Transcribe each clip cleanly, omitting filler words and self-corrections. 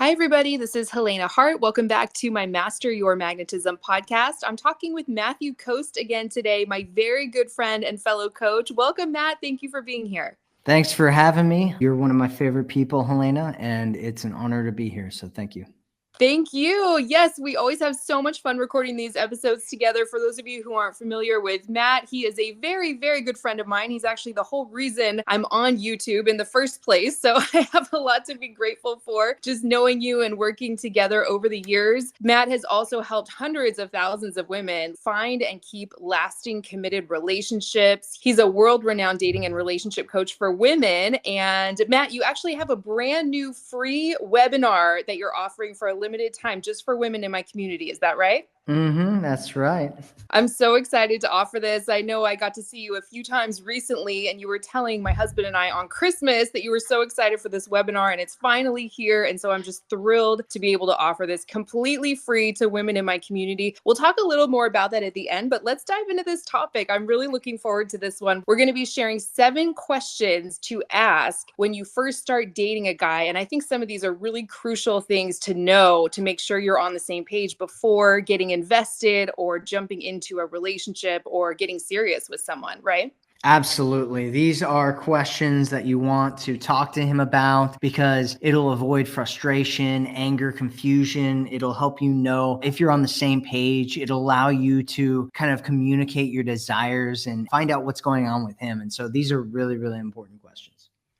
Hi, everybody. This is Helena Hart. Welcome back to my Master Your Magnetism podcast. I'm talking with Matthew Coast again today, my very good friend and fellow coach. Welcome, Matt. Thank you for being here. Thanks for having me. You're one of my favorite people, Helena, and it's an honor to be here. So thank you. Thank you. Yes, we always have so much fun recording these episodes together. For those of you who aren't familiar with Matt, he is a very, very good friend of mine. He's actually the whole reason I'm on YouTube in the first place. So I have a lot to be grateful for just knowing you and working together over the years. Matt has also helped hundreds of thousands of women find and keep lasting, committed relationships. He's a world-renowned dating and relationship coach for women. And Matt, you actually have a brand new free webinar that you're offering for a limited time just for women in my community. Is that right? That's right. I'm so excited to offer this. I know I got to see you a few times recently, and you were telling my husband and I on Christmas that you were so excited for this webinar, and it's finally here. And so I'm just thrilled to be able to offer this completely free to women in my community. We'll talk a little more about that at the end, but let's dive into this topic. I'm really looking forward to this one. We're going to be sharing 7 questions to ask when you first start dating a guy. And I think some of these are really crucial things to know to make sure you're on the same page before getting invested or jumping into a relationship or getting serious with someone, right? Absolutely. These are questions that you want to talk to him about because it'll avoid frustration, anger, confusion. It'll help you know if you're on the same page. It'll allow you to kind of communicate your desires and find out what's going on with him. And so these are really, really important questions.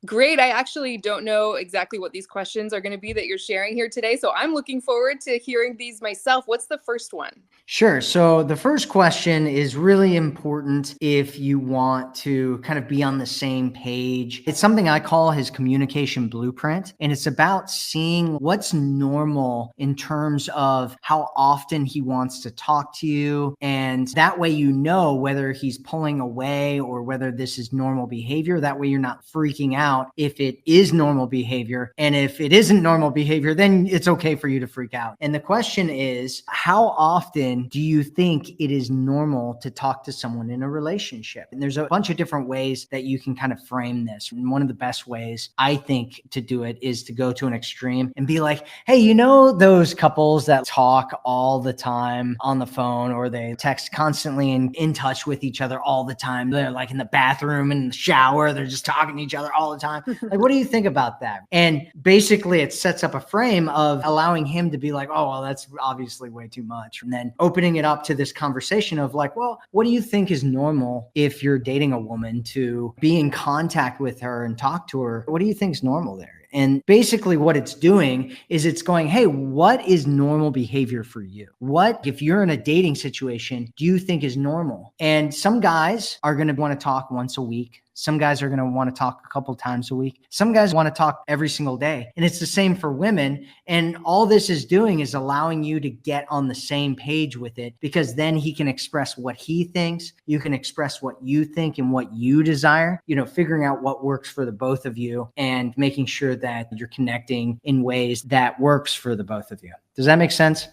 Great. I actually don't know exactly what these questions are going to be that you're sharing here today. So I'm looking forward to hearing these myself. What's the first one? Sure. So the first question is really important if you want to kind of be on the same page. It's something I call his communication blueprint, and it's about seeing what's normal in terms of how often he wants to talk to you. And that way, you know whether he's pulling away or whether this is normal behavior. That way, you're not freaking out if it is normal behavior. And if it isn't normal behavior, then it's okay for you to freak out. And the question is, how often do you think it is normal to talk to someone in a relationship? And there's a bunch of different ways that you can kind of frame this. And one of the best ways I think to do it is to go to an extreme and be like, hey, you know, those couples that talk all the time on the phone or they text constantly and in touch with each other all the time. They're like in the bathroom and the shower. They're just talking to each other all the time. Like, what do you think about that? And basically it sets up a frame of allowing him to be like, oh, well, that's obviously way too much. And then opening it up to this conversation of like, well, what do you think is normal if you're dating a woman to be in contact with her and talk to her? What do you think is normal there? And basically what it's doing is it's going, hey, what is normal behavior for you? What, if you're in a dating situation, do you think is normal? And some guys are going to want to talk once a week. Some guys are going to want to talk a couple times a week. Some guys want to talk every single day. And it's the same for women. And all this is doing is allowing you to get on the same page with it, because then he can express what he thinks. You can express what you think and what you desire, you know, figuring out what works for the both of you and making sure that you're connecting in ways that works for the both of you. Does that make sense?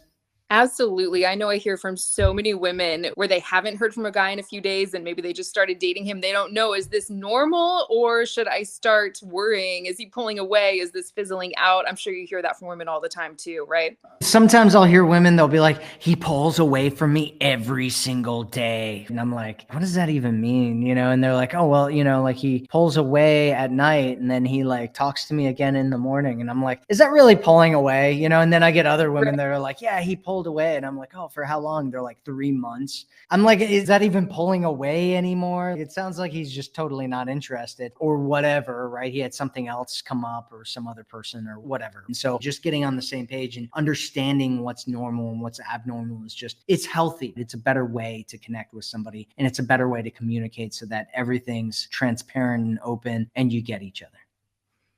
Absolutely. I know I hear from so many women where they haven't heard from a guy in a few days and maybe they just started dating him. They don't know, is this normal or should I start worrying? Is he pulling away? Is this fizzling out? I'm sure you hear that from women all the time too, right? Sometimes I'll hear women, they'll be like, he pulls away from me every single day. And I'm like, what does that even mean? You know, and they're like, oh, well, you know, like he pulls away at night and then he like talks to me again in the morning. And I'm like, is that really pulling away? You know, and then I get other women that are like, yeah, he pulled away. And I'm like, oh, for how long? They're like 3 months. I'm like, is that even pulling away anymore? It sounds like he's just totally not interested or whatever, right? He had something else come up or some other person or whatever. And so just getting on the same page and understanding what's normal and what's abnormal is just, it's healthy. It's a better way to connect with somebody and it's a better way to communicate so that everything's transparent and open and you get each other.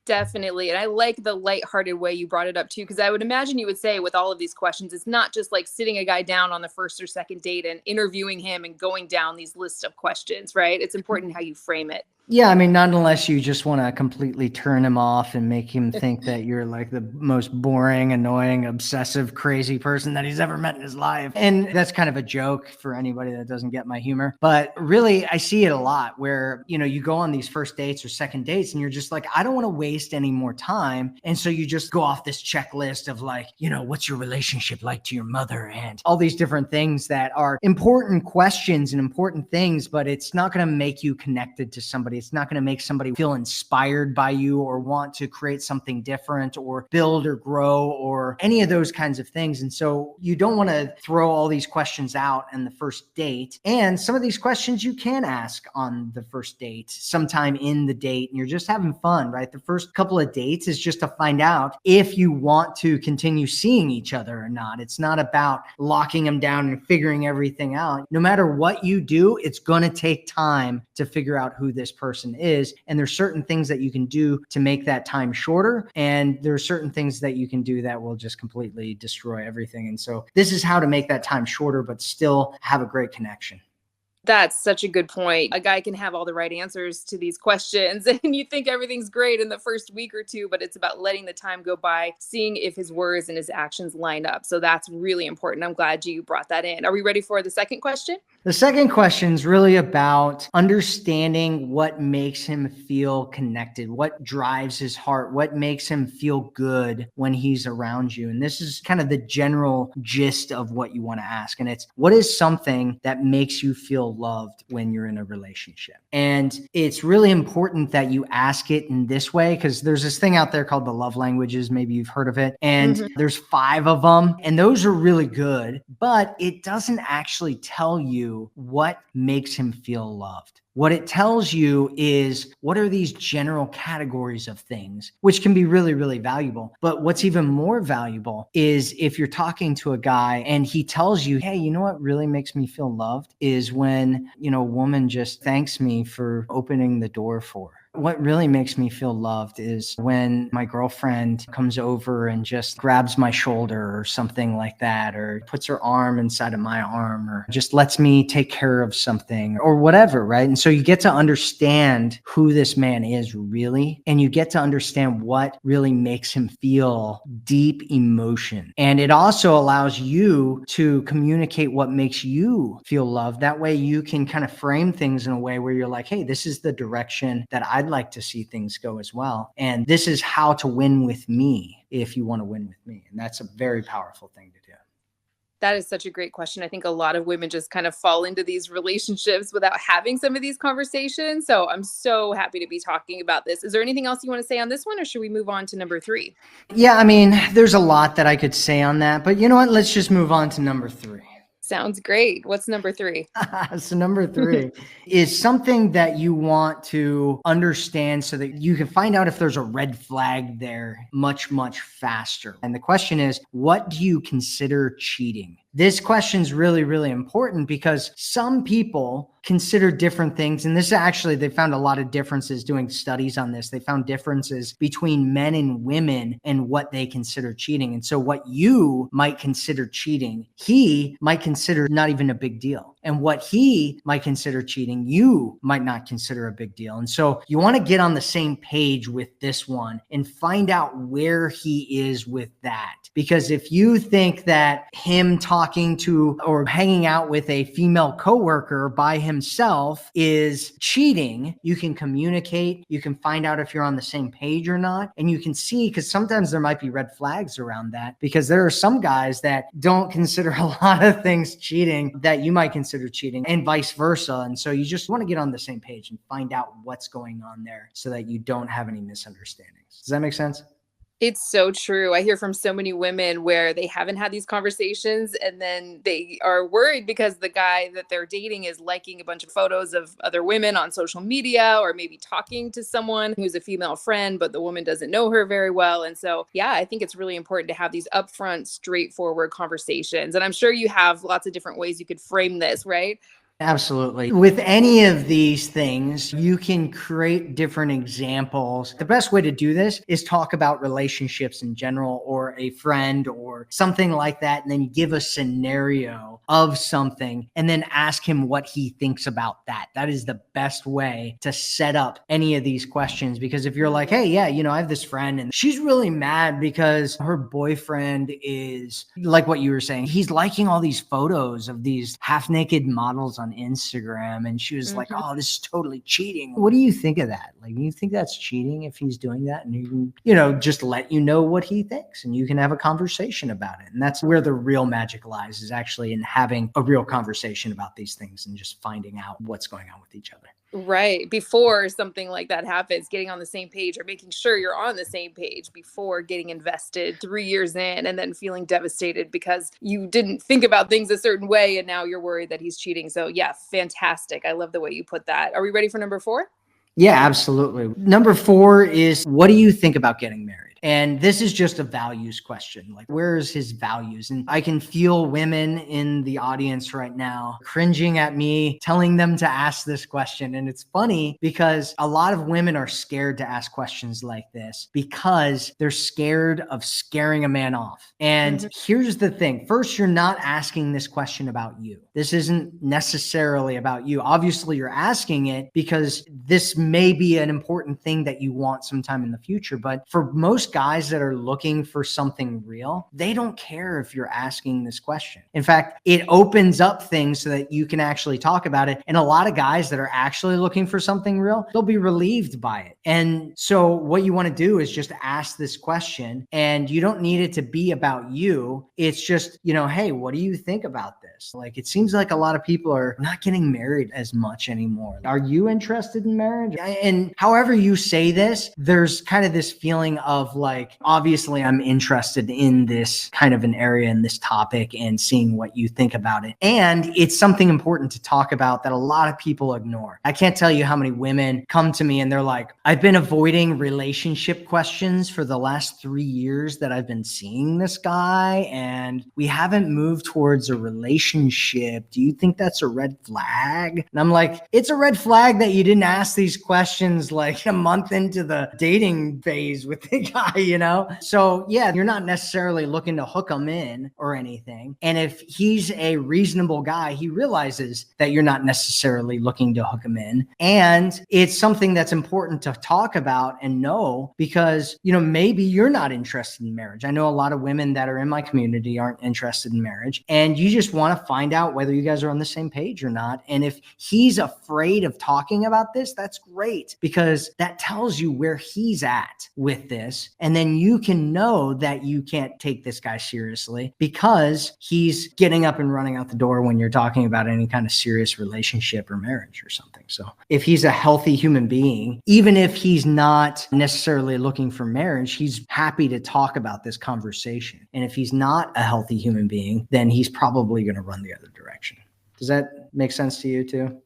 Definitely. And I like the lighthearted way you brought it up too, because I would imagine you would say with all of these questions, it's not just like sitting a guy down on the first or second date and interviewing him and going down these lists of questions, right? It's important how you frame it. Yeah, I mean, not unless you just want to completely turn him off and make him think that you're like the most boring, annoying, obsessive, crazy person that he's ever met in his life. And that's kind of a joke for anybody that doesn't get my humor. But really, I see it a lot where, you go on these first dates or second dates and you're just like, I don't want to waste any more time. And so you just go off this checklist of like, what's your relationship like to your mother and all these different things that are important questions and important things, but it's not going to make you connected to somebody. It's not going to make somebody feel inspired by you or want to create something different or build or grow or any of those kinds of things. And so you don't want to throw all these questions out in the first date. And some of these questions you can ask on the first date, sometime in the date, and you're just having fun, right? The first couple of dates is just to find out if you want to continue seeing each other or not. It's not about locking them down and figuring everything out. No matter what you do, it's going to take time to figure out who this person is. And there's certain things that you can do to make that time shorter. And there are certain things that you can do that will just completely destroy everything. And so this is how to make that time shorter, but still have a great connection. That's such a good point. A guy can have all the right answers to these questions and you think everything's great in the first week or two, but it's about letting the time go by, seeing if his words and his actions line up. So that's really important. I'm glad you brought that in. Are we ready for the second question? The second question is really about understanding what makes him feel connected, what drives his heart, what makes him feel good when he's around you. And this is kind of the general gist of what you want to ask. And it's, what is something that makes you feel loved when you're in a relationship? And it's really important that you ask it in this way, because there's this thing out there called the love languages. Maybe you've heard of it. And there's 5 of them, and those are really good, but it doesn't actually tell you what makes him feel loved. What it tells you is, what are these general categories of things, which can be really, really valuable. But what's even more valuable is if you're talking to a guy and he tells you, hey, you know what really makes me feel loved is when, a woman just thanks me for opening the door for her. What really makes me feel loved is when my girlfriend comes over and just grabs my shoulder or something like that, or puts her arm inside of my arm, or just lets me take care of something or whatever, right? And so you get to understand who this man is really, and you get to understand what really makes him feel deep emotion. And it also allows you to communicate what makes you feel loved. That way you can kind of frame things in a way where you're like, hey, this is the direction that I'd like to see things go as well. And this is how to win with me if you want to win with me. And that's a very powerful thing to do. That is such a great question. I think a lot of women just kind of fall into these relationships without having some of these conversations. So I'm so happy to be talking about this. Is there anything else you want to say on this one, or should we move on to number 3? Yeah, I mean, there's a lot that I could say on that, but you know what? Let's just move on to number 3. Sounds great. What's number 3? So number 3 is something that you want to understand so that you can find out if there's a red flag there much, much faster. And the question is, what do you consider cheating? This question is really, really important because some people consider different things. And this actually, they found a lot of differences doing studies on this. They found differences between men and women and what they consider cheating. And so what you might consider cheating, he might consider not even a big deal. And what he might consider cheating, you might not consider a big deal. And so you want to get on the same page with this one and find out where he is with that. Because if you think that him talking to or hanging out with a female coworker by himself is cheating, you can communicate, you can find out if you're on the same page or not. And you can see, because sometimes there might be red flags around that, because there are some guys that don't consider a lot of things cheating that you might consider cheating, and vice versa. And so you just want to get on the same page and find out what's going on there so that you don't have any misunderstandings. Does that make sense? It's so true. I hear from so many women where they haven't had these conversations and then they are worried because the guy that they're dating is liking a bunch of photos of other women on social media, or maybe talking to someone who's a female friend, but the woman doesn't know her very well. And so, yeah, I think it's really important to have these upfront, straightforward conversations. And I'm sure you have lots of different ways you could frame this, right? Absolutely. With any of these things, you can create different examples. The best way to do this is talk about relationships in general or a friend or something like that, and then give a scenario of something and then ask him what he thinks about that. That is the best way to set up any of these questions, because if you're like, hey, yeah, I have this friend and she's really mad because her boyfriend is like what you were saying. He's liking all these photos of these half naked models on Instagram. And she was like, oh, this is totally cheating. What do you think of that? Like, do you think that's cheating if he's doing that? And you can, just let you know what he thinks and you can have a conversation about it. And that's where the real magic lies, is actually in having a real conversation about these things and just finding out what's going on with each other. Right. Before something like that happens, getting on the same page or making sure you're on the same page before getting invested 3 years in and then feeling devastated because you didn't think about things a certain way and now you're worried that he's cheating. So yeah, fantastic. I love the way you put that. Are we ready for number 4? Yeah, absolutely. Number 4 is, what do you think about getting married? And this is just a values question. Like, where is his values? And I can feel women in the audience right now cringing at me, telling them to ask this question. And it's funny because a lot of women are scared to ask questions like this because they're scared of scaring a man off. And here's the thing. First, you're not asking this question about you. This isn't necessarily about you. Obviously, you're asking it because this may be an important thing that you want sometime in the future. But for most guys that are looking for something real, they don't care if you're asking this question. In fact, it opens up things so that you can actually talk about it. And a lot of guys that are actually looking for something real, they'll be relieved by it. And so what you want to do is just ask this question, and you don't need it to be about you. It's just, hey, what do you think about this? Like, it seems like a lot of people are not getting married as much anymore. Are you interested in marriage? And however you say this, there's kind of this feeling of like, obviously I'm interested in this kind of an area in this topic and seeing what you think about it. And it's something important to talk about that a lot of people ignore. I can't tell you how many women come to me and they're like, I've been avoiding relationship questions for the last 3 years that I've been seeing this guy, and we haven't moved towards a relationship. Do you think that's a red flag? And I'm like, it's a red flag that you didn't ask these questions like a month into the dating phase with the guy. So yeah, you're not necessarily looking to hook him in or anything. And if he's a reasonable guy, he realizes that you're not necessarily looking to hook him in. And it's something that's important to talk about and know because, maybe you're not interested in marriage. I know a lot of women that are in my community aren't interested in marriage, and you just want to find out whether you guys are on the same page or not. And if he's afraid of talking about this, that's great, because that tells you where he's at with this. And then you can know that you can't take this guy seriously because he's getting up and running out the door when you're talking about any kind of serious relationship or marriage or something. So if he's a healthy human being, even if he's not necessarily looking for marriage, he's happy to talk about this conversation. And if he's not a healthy human being, then he's probably going to run the other direction. Does that make sense to you too?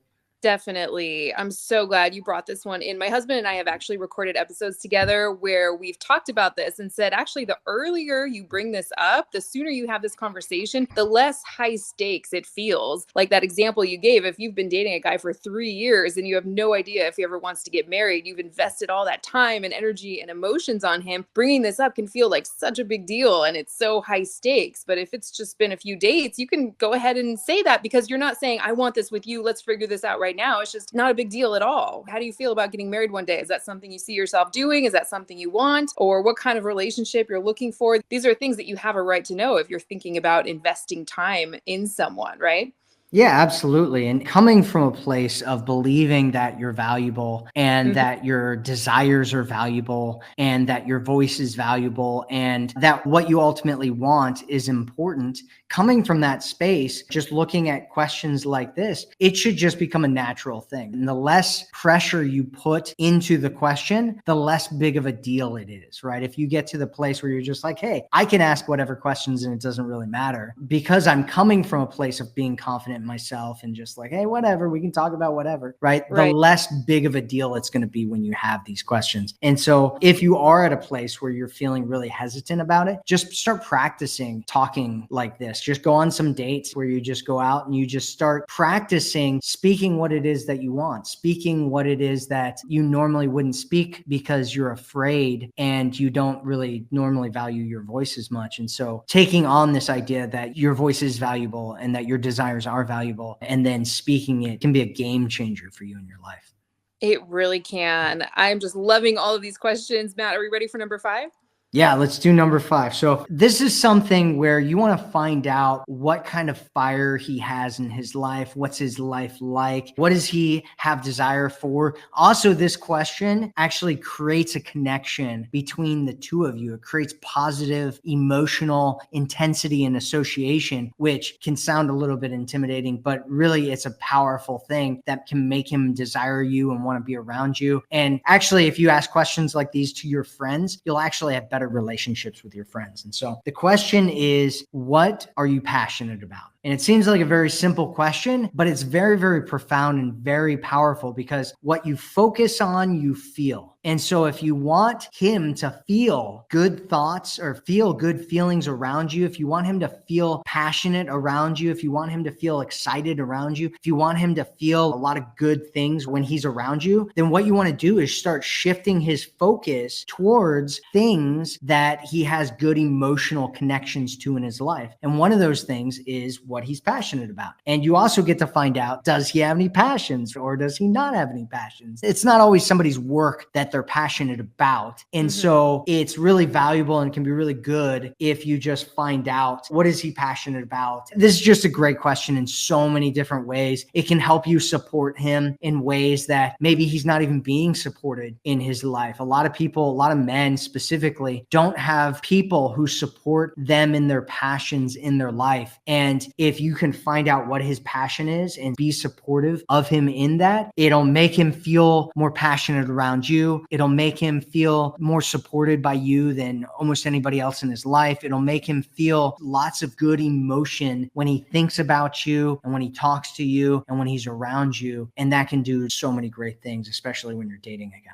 Definitely. I'm so glad you brought this one in. My husband and I have actually recorded episodes together where we've talked about this and said, actually, the earlier you bring this up, the sooner you have this conversation, the less high stakes it feels. Like that example you gave, if you've been dating a guy for 3 years and you have no idea if he ever wants to get married, you've invested all that time and energy and emotions on him, bringing this up can feel like such a big deal and it's so high stakes. But if it's just been a few dates, you can go ahead and say that because you're not saying, I want this with you, let's figure this out right now. It's just not a big deal at all. How do you feel about getting married one day? Is that something you see yourself doing? Is that something you want? Or what kind of relationship you're looking for? These are things that you have a right to know if you're thinking about investing time in someone, right? Yeah, absolutely. And coming from a place of believing that you're valuable and that your desires are valuable and that your voice is valuable and that what you ultimately want is important, coming from that space, just looking at questions like this, it should just become a natural thing. And the less pressure you put into the question, the less big of a deal it is, right? If you get to the place where you're just like, hey, I can ask whatever questions and it doesn't really matter because I'm coming from a place of being confident in myself and just like, hey, whatever, we can talk about whatever, right? The less big of a deal it's going to be when you have these questions. And so if you are at a place where you're feeling really hesitant about it, just start practicing talking like this this. Just go on some dates where you just go out and you just start practicing speaking what it is that you want, speaking what it is that you normally wouldn't speak because you're afraid and you don't really normally value your voice as much. And so taking on this idea that your voice is valuable and that your desires are valuable and then speaking it can be a game changer for you in your life. It really can. I'm just loving all of these questions. Matt, are we ready for number 5? Yeah, let's do number 5. So this is something where you want to find out what kind of fire he has in his life. What's his life like? What does he have desire for? Also, this question actually creates a connection between the two of you. It creates positive emotional intensity and association, which can sound a little bit intimidating, but really it's a powerful thing that can make him desire you and want to be around you. And actually, if you ask questions like these to your friends, you'll actually have better relationships with your friends. And so the question is, what are you passionate about? And it seems like a very simple question, but it's very, very profound and very powerful because what you focus on, you feel. And so if you want him to feel good thoughts or feel good feelings around you, if you want him to feel passionate around you, if you want him to feel excited around you, if you want him to feel a lot of good things when he's around you, then what you want to do is start shifting his focus towards things that he has good emotional connections to in his life. And one of those things is what he's passionate about. And you also get to find out, does he have any passions or does he not have any passions? It's not always somebody's work that they're passionate about. And so it's really valuable and can be really good if you just find out, what is he passionate about? This is just a great question in so many different ways. It can help you support him in ways that maybe he's not even being supported in his life. A lot of people, a lot of men specifically, don't have people who support them in their passions in their life. And if you can find out what his passion is and be supportive of him in that, it'll make him feel more passionate around you. It'll make him feel more supported by you than almost anybody else in his life. It'll make him feel lots of good emotion when he thinks about you and when he talks to you and when he's around you. And that can do so many great things, especially when you're dating a guy.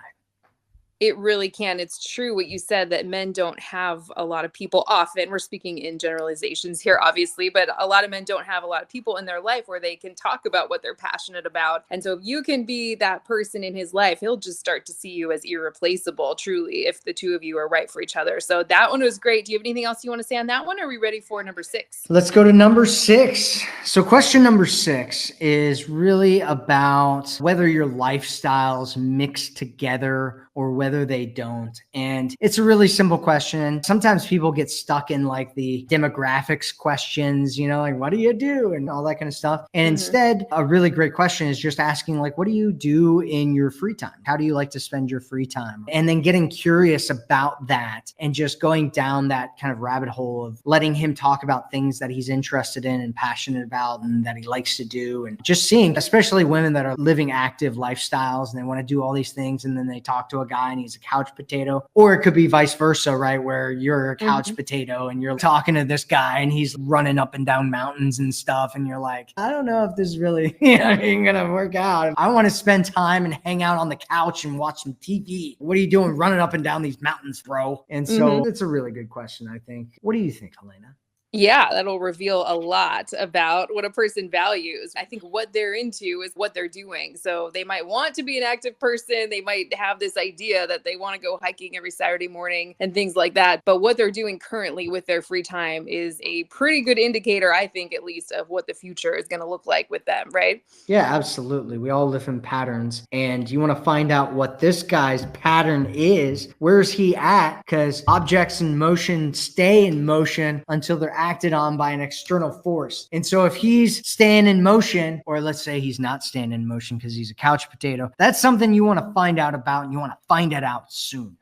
It really can. It's true what you said, that men don't have a lot of people often. We're speaking in generalizations here, obviously, but a lot of men don't have a lot of people in their life where they can talk about what they're passionate about. And so if you can be that person in his life, he'll just start to see you as irreplaceable, truly, if the two of you are right for each other. So that one was great. Do you have anything else you want to say on that one? Or are we ready for number 6? Let's go to number 6. So question number 6 is really about whether your lifestyles mix together or whether they don't. And it's a really simple question. Sometimes people get stuck in like the demographics questions, you know, like what do you do and all that kind of stuff. And instead, a really great question is just asking like, what do you do in your free time? How do you like to spend your free time? And then getting curious about that and just going down that kind of rabbit hole of letting him talk about things that he's interested in and passionate about and that he likes to do. And just seeing, especially women that are living active lifestyles and they want to do all these things. And then they talk to a guy and he's a couch potato, or it could be vice versa, right? Where you're a couch potato and you're talking to this guy and he's running up and down mountains and stuff. And you're like, I don't know if this is really, going to work out. I want to spend time and hang out on the couch and watch some TV. What are you doing running up and down these mountains, bro? And so it's a really good question, I think. What do you think, Helena? Yeah, that'll reveal a lot about what a person values. I think what they're into is what they're doing. So they might want to be an active person. They might have this idea that they want to go hiking every Saturday morning and things like that. But what they're doing currently with their free time is a pretty good indicator, I think, at least, of what the future is going to look like with them, right? Yeah, absolutely. We all live in patterns, and you want to find out what this guy's pattern is. Where's he at? Because objects in motion stay in motion until they're acted on by an external force. And so if he's staying in motion, or let's say he's not staying in motion because he's a couch potato, that's something you want to find out about, and you want to find it out soon.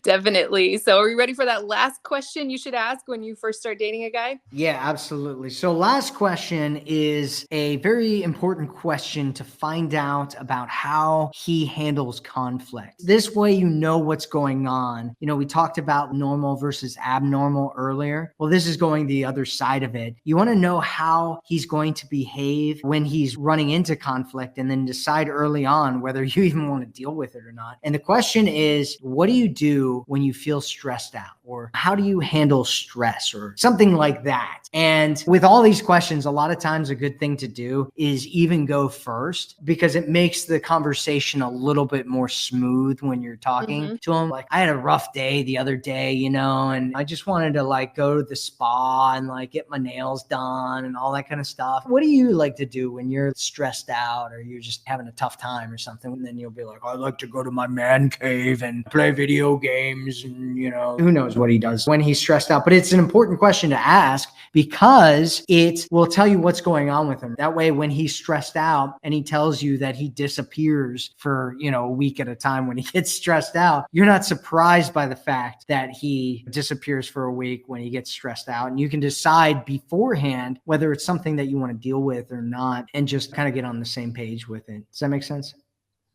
Definitely. So are you ready for that last question you should ask when you first start dating a guy? Yeah, absolutely. So last question is a very important question to find out about how he handles conflict. This way you know what's going on. You know, we talked about normal versus abnormal earlier. Well, this is going the other side of it. You want to know how he's going to behave when he's running into conflict and then decide early on whether you even want to deal with it or not. And the question is, what do you do when you feel stressed out or how do you handle stress or something like that. And with all these questions, a lot of times a good thing to do is even go first, because it makes the conversation a little bit more smooth when you're talking to them. Like, I had a rough day the other day, and I just wanted to like go to the spa and like get my nails done and all that kind of stuff. What do you like to do when you're stressed out or you're just having a tough time or something? And then you'll be like, I like to go to my man cave and play video games, and who knows what he does when he's stressed out. But it's an important question to ask because it will tell you what's going on with him. That way, when he's stressed out and he tells you that he disappears for, a week at a time when he gets stressed out, you're not surprised by the fact that he disappears for a week when he gets stressed out. And you can decide beforehand whether it's something that you want to deal with or not, and just kind of get on the same page with it. Does that make sense?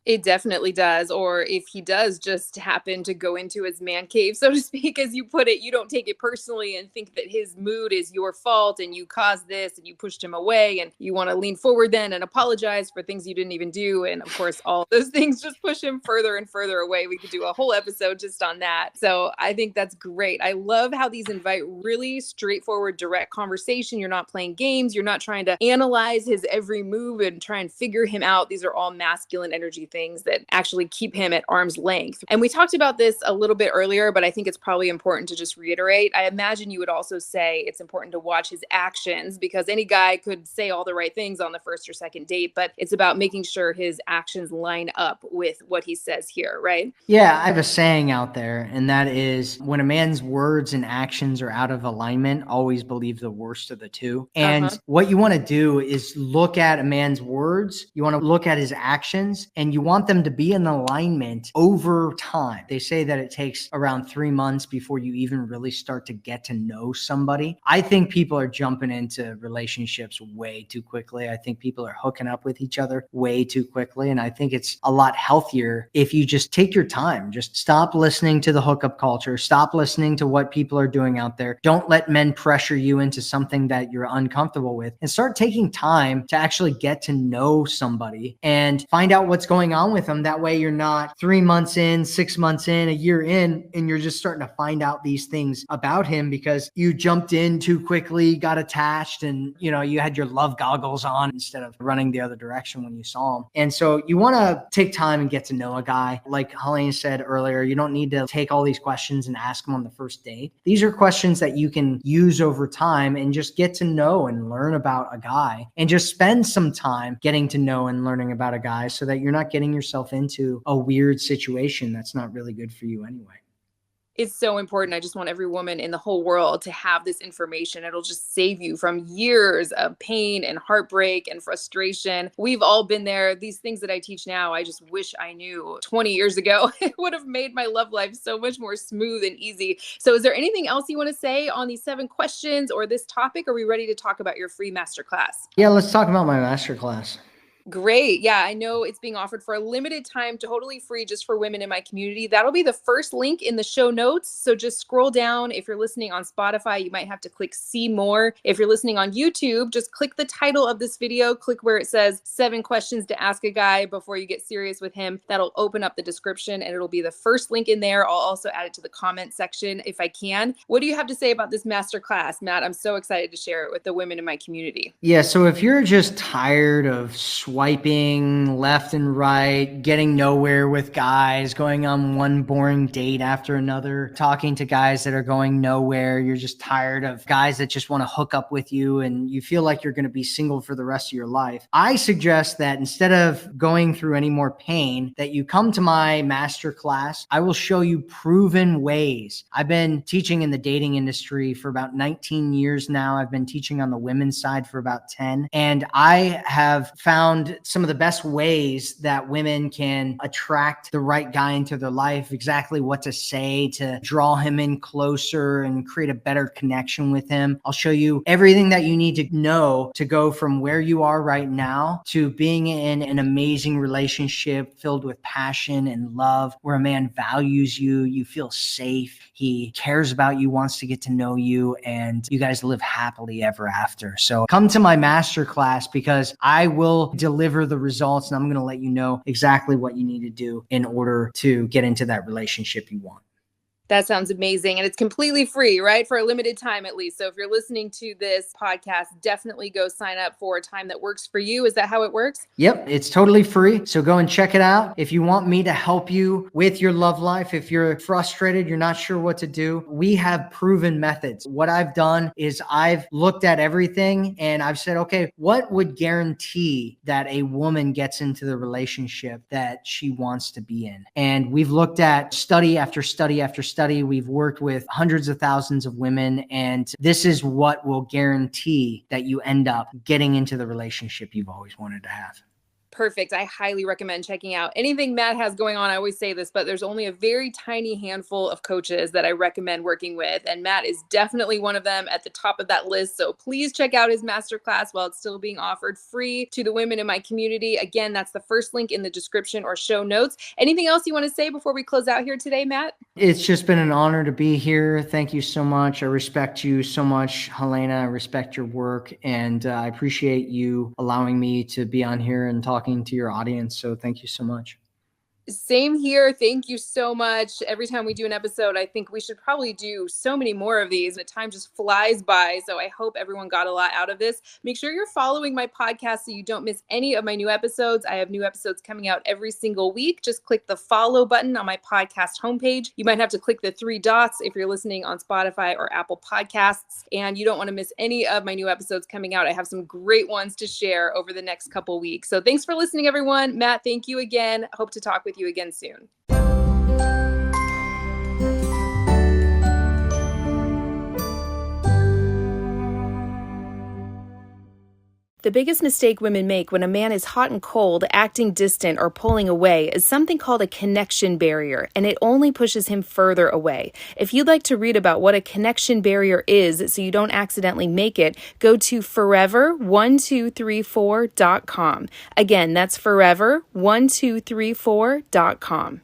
It definitely does. Or if he does just happen to go into his man cave, so to speak, as you put it, you don't take it personally and think that his mood is your fault and you caused this and you pushed him away, and you want to lean forward then and apologize for things you didn't even do. And of course, all those things just push him further and further away. We could do a whole episode just on that. So I think that's great. I love how these invite really straightforward, direct conversation. You're not playing games. You're not trying to analyze his every move and try and figure him out. These are all masculine energy things that actually keep him at arm's length. And we talked about this a little bit earlier, but I think it's probably important to just reiterate. I imagine you would also say it's important to watch his actions, because any guy could say all the right things on the first or second date, but it's about making sure his actions line up with what he says here, right? Yeah, I have a saying out there, and that is, when a man's words and actions are out of alignment, always believe the worst of the two. And what you want to do is look at a man's words, you want to look at his actions, and you want them to be in alignment over time. They say that it takes around 3 months before you even really start to get to know somebody. I think people are jumping into relationships way too quickly. I think people are hooking up with each other way too quickly. And I think it's a lot healthier if you just take your time. Just stop listening to the hookup culture. Stop listening to what people are doing out there. Don't let men pressure you into something that you're uncomfortable with, and start taking time to actually get to know somebody and find out what's going on with them. That way you're not 3 months in, 6 months in, a year in, and you're just starting to find out these things about him because you jumped in too quickly, got attached, and you had your love goggles on instead of running the other direction when you saw him. And so you want to take time and get to know a guy. Like Helena said earlier, you don't need to take all these questions and ask them on the first date. These are questions that you can use over time and just get to know and learn about a guy, and just spend some time getting to know and learning about a guy so that you're not getting yourself into a weird situation that's not really good for you anyway. It's so important. I just want every woman in the whole world to have this information. It'll just save you from years of pain and heartbreak and frustration. We've all been there. These things that I teach now, I just wish I knew 20 years ago. It would have made my love life so much more smooth and easy. So is there anything else you want to say on these 7 questions or this topic? Are we ready to talk about your free masterclass? Yeah, let's talk about my masterclass. Great. Yeah, I know it's being offered for a limited time, totally free, just for women in my community. That'll be the first link in the show notes. So just scroll down. If you're listening on Spotify, you might have to click see more. If you're listening on YouTube, just click the title of this video, click where it says 7 questions to ask a guy before you get serious with him. That'll open up the description and it'll be the first link in there. I'll also add it to the comment section if I can. What do you have to say about this masterclass, Matt? I'm so excited to share it with the women in my community. Yeah, so if you're just tired of swiping left and right, getting nowhere with guys, going on one boring date after another, talking to guys that are going nowhere, you're just tired of guys that just want to hook up with you and you feel like you're going to be single for the rest of your life, I suggest that instead of going through any more pain, that you come to my masterclass. I will show you proven ways. I've been teaching in the dating industry for about 19 years now. I've been teaching on the women's side for about 10. And I have found some of the best ways that women can attract the right guy into their life, exactly what to say to draw him in closer and create a better connection with him. I'll show you everything that you need to know to go from where you are right now to being in an amazing relationship filled with passion and love, where a man values you, you feel safe, he cares about you, wants to get to know you, and you guys live happily ever after. So come to my masterclass because I will deliver the results, and I'm going to let you know exactly what you need to do in order to get into that relationship you want. That sounds amazing. And it's completely free, right? For a limited time at least. So if you're listening to this podcast, definitely go sign up for a time that works for you. Is that how it works? Yep, it's totally free. So go and check it out. If you want me to help you with your love life, if you're frustrated, you're not sure what to do, we have proven methods. What I've done is I've looked at everything and I've said, okay, what would guarantee that a woman gets into the relationship that she wants to be in? And we've looked at study after study after study. We've worked with hundreds of thousands of women, and this is what will guarantee that you end up getting into the relationship you've always wanted to have. Perfect. I highly recommend checking out anything Matt has going on. I always say this, but there's only a very tiny handful of coaches that I recommend working with. And Matt is definitely one of them, at the top of that list. So please check out his masterclass while it's still being offered free to the women in my community. Again, that's the first link in the description or show notes. Anything else you want to say before we close out here today, Matt? It's just been an honor to be here. Thank you so much. I respect you so much, Helena. I respect your work, and I appreciate you allowing me to be on here and talking to your audience. So thank you so much. Same here. Thank you so much. Every time we do an episode, I think we should probably do so many more of these. The time just flies by. So I hope everyone got a lot out of this. Make sure you're following my podcast so you don't miss any of my new episodes. I have new episodes coming out every single week. Just click the follow button on my podcast homepage. You might have to click the 3 dots if you're listening on Spotify or Apple Podcasts. And you don't want to miss any of my new episodes coming out. I have some great ones to share over the next couple weeks. So thanks for listening, everyone. Matt, thank you again. Hope to talk with you again soon. The biggest mistake women make when a man is hot and cold, acting distant, or pulling away is something called a connection barrier, and it only pushes him further away. If you'd like to read about what a connection barrier is so you don't accidentally make it, go to forever1234.com. Again, that's forever1234.com.